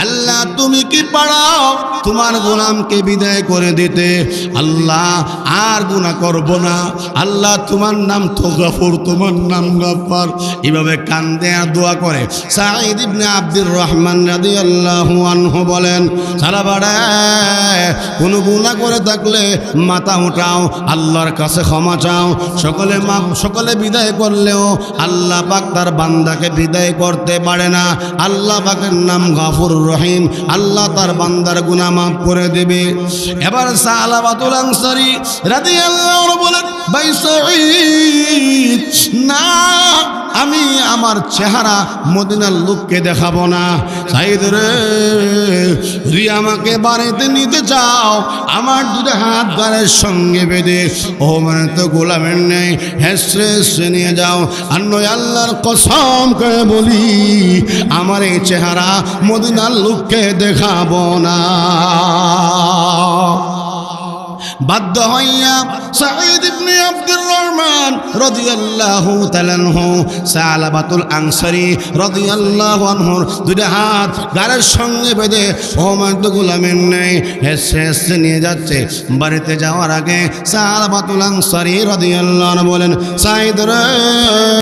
আল্লাহ তুমি কি পারাও তোমার গোলামকে বিদায় করে দিতে? আল্লাহ আর গুনাহ করব না, আল্লাহ তোমার নাম তো গফুর, তোমার নাম গফফার। এভাবে কান্দে আর দোয়া করে। সাঈদ ইবনে আব্দুর রহমান রাদিয়াল্লাহু আনহু বলেন, সালাবাড়া কোনো গুনাহ করে থাকলে মাথা উঠাও, আল্লাহর কাছে ক্ষমা চাও। সকলে বিদায় করলেও আল্লাহ পাক তার বান্দাকে বিদায় করতে পারে না। আল্লাহ পাকের নাম গফুর রহিম, আল্লাহ তার বান্দার গুনাহ মাফ করে দেবে। এবার সালাবাতুল আনসারী রাদিয়াল্লাহু আনহু বলেন, ভাই সাঈদ না, আমি আমার চেহারা মদিনার লোককে দেখাবো না। সাঈদ রে, তুই আমাকে বাড়িতে নিতে চাও, আমার দুটো হাত গালের সঙ্গে বেঁধে ও মানে তো গোলামের নেই হেসরে হেসরে নিয়ে যাও। আর নয় আল্লাহর কসম করে বলি, আমার এই চেহারা মদিনার লোককে দেখাবো না। বাধ্য হইয়া সাঈদ ইবনে আব্দুর রহমান রাদিয়াল্লাহু তাআলা আনহু সালাবাতুল আনসারী রাদিয়াল্লাহু আনহুর দুটো হাত গালের সঙ্গে বেঁধে ওমান্ত গোলামের নেই হেসে হেসে নিয়ে যাচ্ছে। বাড়িতে যাওয়ার আগে সালাবাতুল আনসারী রাদিয়াল্লাহু আনহু বলেন, সাঈদ রে